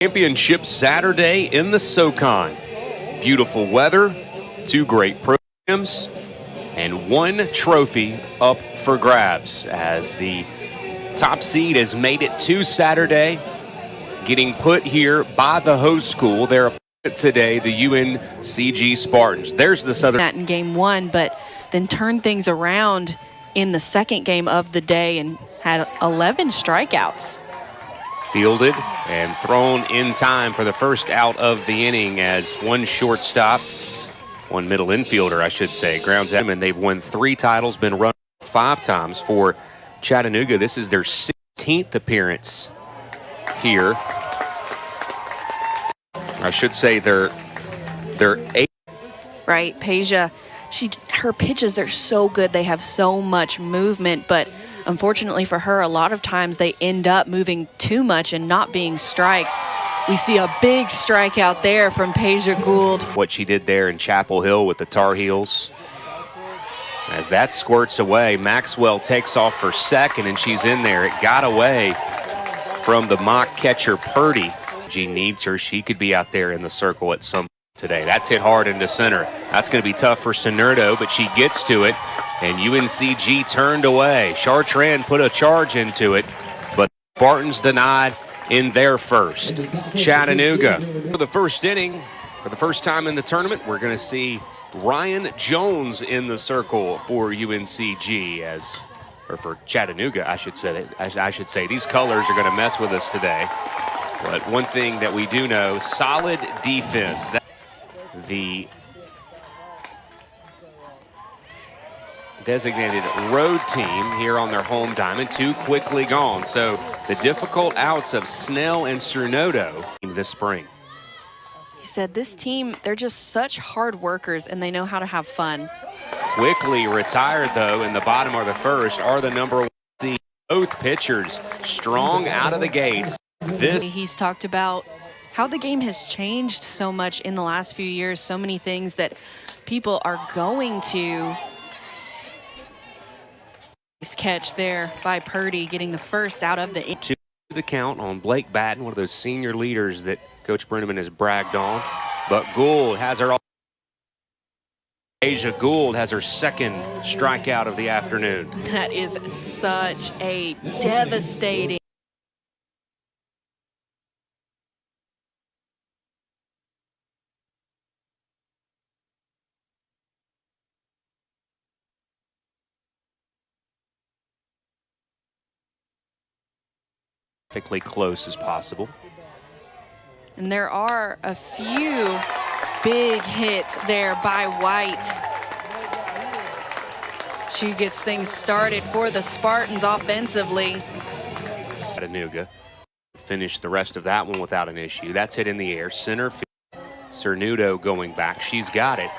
Championship Saturday in the SOCON. Beautiful weather, 2 great programs, and 1 trophy up for grabs as the top seed has made it to Saturday, getting put here by the host school. Their opponent today, the UNCG Spartans. There's the Southern. That in game 1, but then turned things around in the second game of the day and had 11 strikeouts. Fielded and thrown in time for the first out of the inning as 1 shortstop, 1 middle infielder, I should say, grounds out. And they've won 3 titles, been run 5 times for Chattanooga. This is their 16th appearance here. I should say they're 8th. Right, Peja, her pitches, they're so good. They have so much movement, but unfortunately for her, a lot of times they end up moving too much and not being strikes. We see a big strikeout there from Peja Gould. What she did there in Chapel Hill with the Tar Heels. As that squirts away, Maxwell takes off for second, and she's in there. It got away from the mock catcher, Purdy. She needs her. She could be out there in the circle at some point today. That's hit hard into center. That's going to be tough for Sonerdo, but she gets to it. And UNCG turned away. Chartrand put a charge into it, but Spartans denied in their first. Chattanooga. For the first inning, for the first time in the tournament, we're going to see Ryan Jones in the circle for UNCG, or for Chattanooga, I should say. These colors are going to mess with us today. But one thing that we do know, solid defense. The designated road team here on their home diamond, 2 quickly gone. So the difficult outs of Snell and Cernoto this spring. He said this team, they're just such hard workers and they know how to have fun. Quickly retired, though, in the bottom of the first are the number 1 seed. Both pitchers strong out of the gates. He's talked about how the game has changed so much in the last few years, so many things that people are going to. Nice catch there by Purdy, getting the first out of the inning. To the count on Blake Batten, one of those senior leaders that Coach Brenneman has bragged on. But Gould has her. Peja Gould has her 2nd strikeout of the afternoon. That is such a devastating. Perfectly close as possible. And there are a few big hits there by White. She gets things started for the Spartans offensively. Chattanooga finished the rest of that one without an issue. That's hit in the air. Center field. Cernudo going back. She's got it.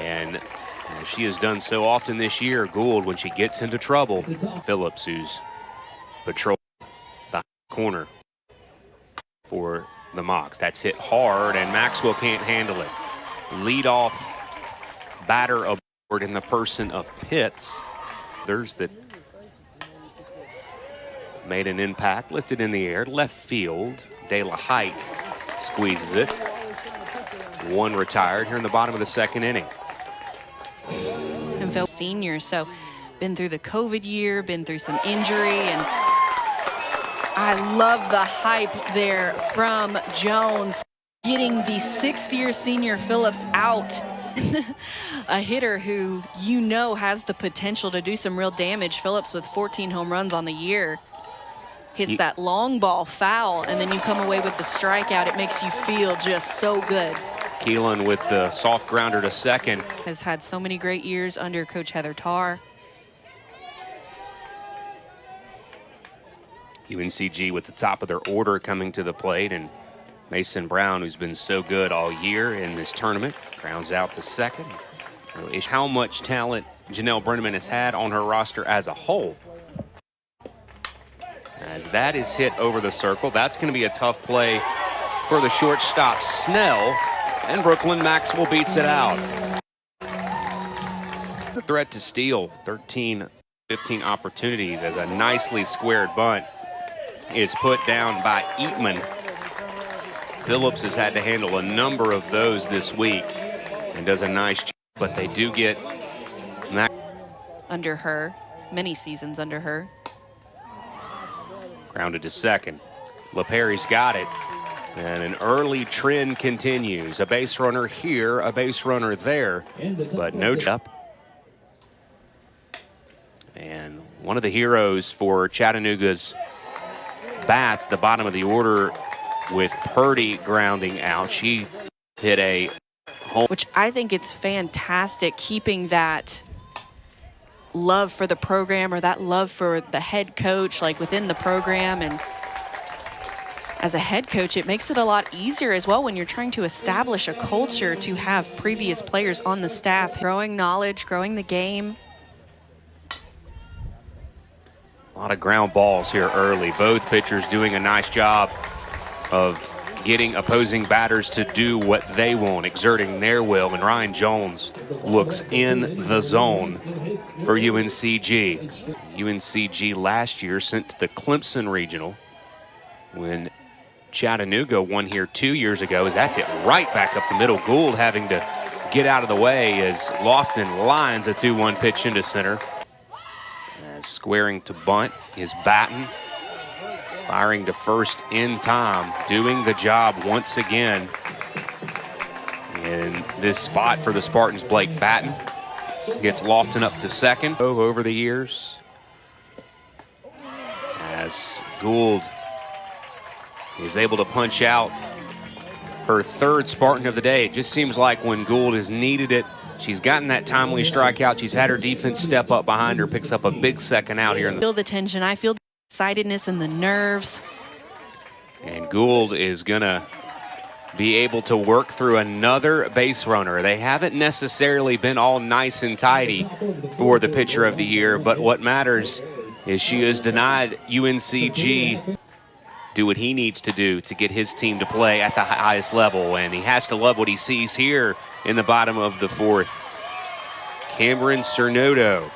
And she has done so often this year, Gould, when she gets into trouble. Phillips, who's patrolling the corner for the Mocs. That's hit hard, and Maxwell can't handle it. Lead-off batter aboard in the person of Pitts. There's that made an impact, lifted in the air, left field. De La Height squeezes it. 1 retired here in the bottom of the 2nd inning. And Phil senior, so been through the COVID year, been through some injury, and I love the hype there from Jones, getting the 6th-year senior Phillips out. A hitter who you know has the potential to do some real damage. Phillips with 14 home runs on the year. Hits that long ball foul, and then you come away with the strikeout. It makes you feel just so good. Keelan with the soft grounder to second. Has had so many great years under Coach Heather Tarr. UNCG with the top of their order coming to the plate, and Mason Brown, who's been so good all year in this tournament, grounds out to second. How much talent Janelle Brenneman has had on her roster as a whole. As that is hit over the circle, that's going to be a tough play for the shortstop, Snell, and Brooklyn Maxwell beats it out. The threat to steal, 13-15 opportunities as a nicely squared bunt is put down by Eatman. Phillips has had to handle a number of those this week and does a nice job, but they do get under her, many seasons under her. Grounded to second. LaPerry's got it. And an early trend continues. A base runner here, a base runner there, but no up. And one of the heroes for Chattanooga's bats, the bottom of the order, with Purdy grounding out. She hit a home. Which I think it's fantastic, keeping that love for the program or that love for the head coach, like within the program. And as a head coach, it makes it a lot easier as well when you're trying to establish a culture to have previous players on the staff, growing knowledge, growing the game. A lot of ground balls here early. Both pitchers doing a nice job of getting opposing batters to do what they want, exerting their will. And Ryan Jones looks in the zone for UNCG. UNCG last year sent to the Clemson Regional when Chattanooga won here 2 years ago. As that's it right back up the middle. Gould having to get out of the way as Lofton lines a 2-1 pitch into center. As squaring to bunt is Batten. Firing to first in time, doing the job once again. In this spot for the Spartans, Blake Batten gets Lofton up to second over the years. As Gould is able to punch out her third Spartan of the day. It just seems like when Gould has needed it, she's gotten that timely strikeout. She's had her defense step up behind her, picks up a big second out here. I feel the tension. I feel the excitedness and the nerves. And Gould is going to be able to work through another base runner. They haven't necessarily been all nice and tidy for the pitcher of the year, but what matters is she has denied UNCG do what he needs to do to get his team to play at the highest level, and he has to love what he sees here in the bottom of the fourth. Cameron Cernoto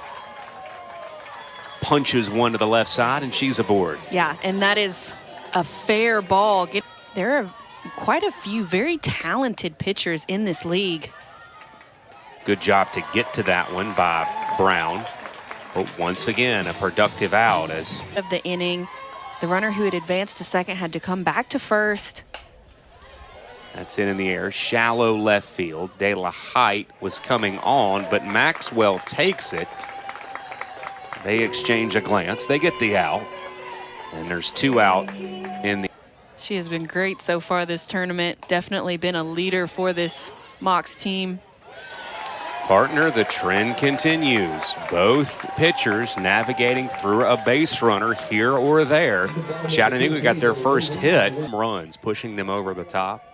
punches one to the left side, and she's aboard. Yeah, and that is a fair ball. There are quite a few very talented pitchers in this league. Good job to get to that one by Brown. But once again, a productive out as of the inning. The runner who had advanced to second had to come back to first. That's in the air, shallow left field. De La Height was coming on, but Maxwell takes it. They exchange a glance. They get the out, and there's 2 out in the. She has been great so far this tournament. Definitely been a leader for this Mocs team. Partner, the trend continues. Both pitchers navigating through a base runner here or there. Chattanooga got their first hit. Runs, pushing them over the top.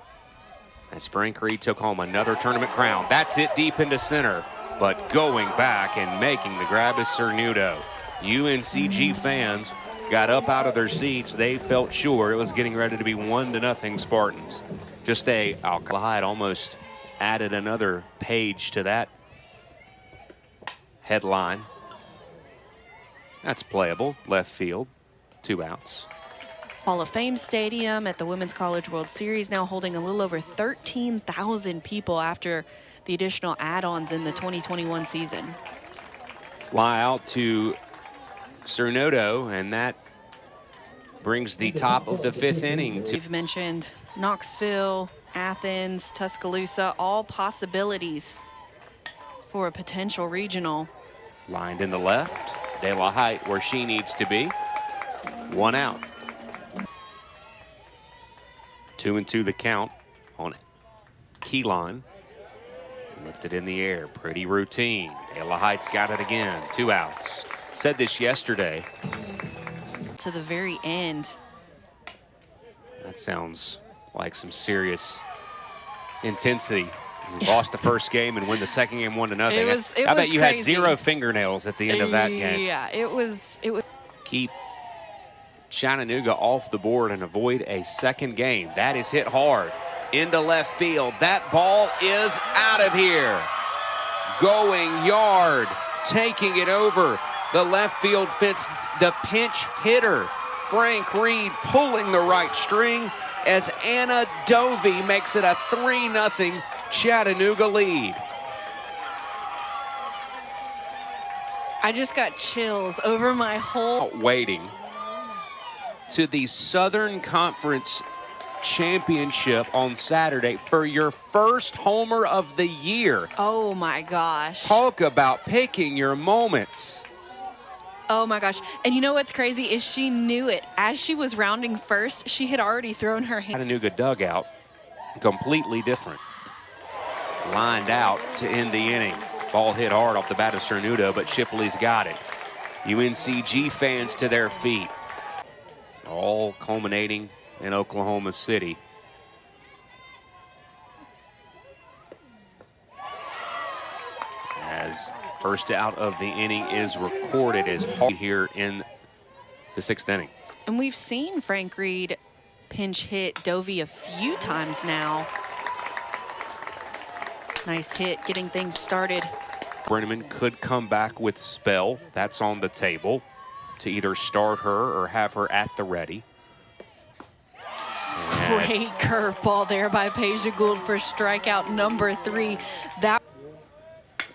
As Frank Reed took home another tournament crown. That's it deep into center. But going back and making the grab is Cernudo. UNCG fans got up out of their seats. They felt sure it was getting ready to be 1-0 Spartans. Just Alcala had almost added another page to that headline. That's playable. Left field, 2 outs. Hall of Fame Stadium at the Women's College World Series now holding a little over 13,000 people after the additional add-ons in the 2021 season. Fly out to Cernoto, and that brings the top of the 5th inning. We've mentioned Knoxville, Athens, Tuscaloosa, all possibilities for a potential regional. Lined in the left, De La Height where she needs to be. 1 out. 2-2 the count on Keelan. Lifted in the air, pretty routine. De La Height's got it again, 2 outs. Said this yesterday. To the very end. That sounds like some serious intensity. You lost the first game and win the second game 1-0. I bet you had 0 fingernails at the end of that game. Yeah, it was. Keep Chattanooga off the board and avoid a second game. That is hit hard into left field. That ball is out of here. Going yard, taking it over the left field fence. The pinch hitter, Frank Reed, pulling the right string as Anna Dovey makes it a 3-0 Chattanooga lead. I just got chills over my whole... Waiting to the Southern Conference Championship on Saturday for your first homer of the year. Oh my gosh. Talk about picking your moments. Oh my gosh. And you know what's crazy is she knew it. As she was rounding first, she had already thrown her hand. Chattanooga dugout, completely different. Lined out to end the inning. Ball hit hard off the bat of Cernuda, but Shipley's got it. UNCG fans to their feet. All culminating in Oklahoma City. As first out of the inning is recorded as here in the 6th inning. And we've seen Frank Reed pinch hit Dovey a few times now. Nice hit, getting things started. Brenneman could come back with spell. That's on the table to either start her or have her at the ready. Great curveball there by Peja Gould for strikeout number 3. That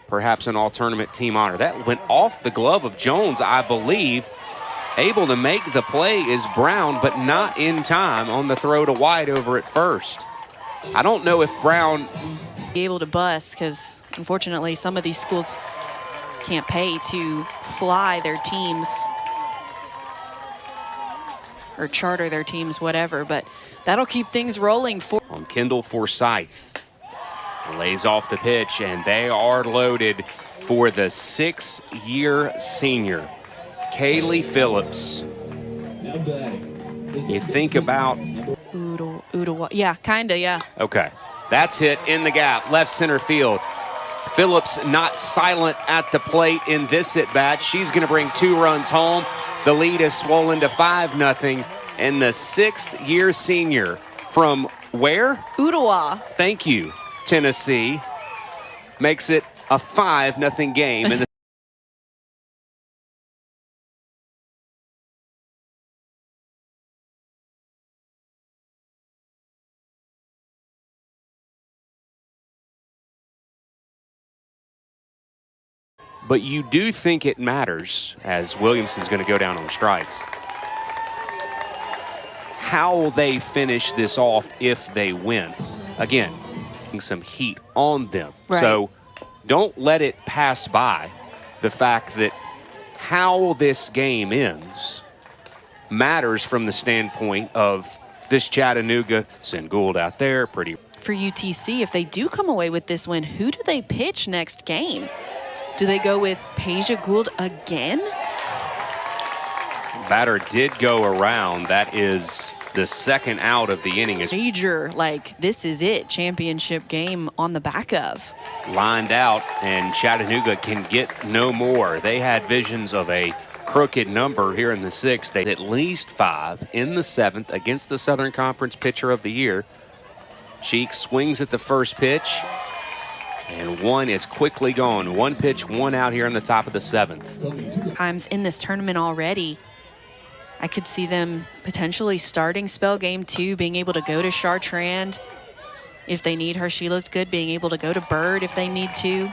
perhaps an all-tournament team honor. That went off the glove of Jones, I believe. Able to make the play is Brown, but not in time on the throw to White over at first. I don't know if Brown... be able to bust, because unfortunately some of these schools can't pay to fly their teams or charter their teams, whatever, but that'll keep things rolling for on Kendall Forsyth. Lays off the pitch, and they are loaded for the 6-year senior, Kaylee Phillips. You think about... yeah, kinda, yeah. Okay. That's hit in the gap, left center field. Phillips not silent at the plate in this at-bat. She's going to bring 2 runs home. The lead is swollen to 5-0. And the 6th-year senior from where? Ottawa. Thank you, Tennessee. Makes it a 5-0 game. In the but you do think it matters, as Williamson's going to go down on strikes, how they finish this off if they win. Again, some heat on them. Right. So don't let it pass by the fact that how this game ends matters from the standpoint of this Chattanooga. Send Gould out there, pretty. For UTC, if they do come away with this win, who do they pitch next game? Do they go with Peja Gould again? Batter did go around. That is the 2nd out of the inning. Major, like, this is it, championship game on the back of. Lined out, and Chattanooga can get no more. They had visions of a crooked number here in the 6th. They had at least 5 in the 7th against the Southern Conference Pitcher of the Year. Cheek swings at the first pitch. And 1 is quickly gone. 1 pitch, 1 out here in the top of the 7th. Times in this tournament already. I could see them potentially starting spell game 2, being able to go to Chartrand if they need her. She looked good, being able to go to Bird if they need to.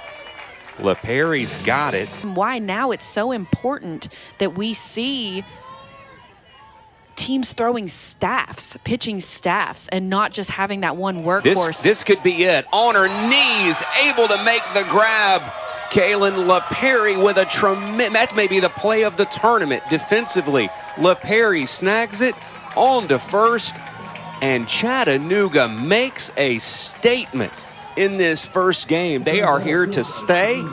LaPerry's got it. Why now it's so important that we see teams throwing staffs, pitching staffs, and not just having that one workhorse. This could be it. On her knees, able to make the grab. Kaylin LaPerry with a tremendous, that may be the play of the tournament defensively. LaPerry snags it on to first, and Chattanooga makes a statement in this first game. They are here to stay,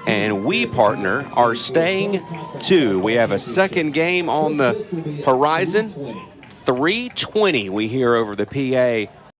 and we, partner, are staying too. We have a 2nd game on the horizon. 3:20 we hear over the PA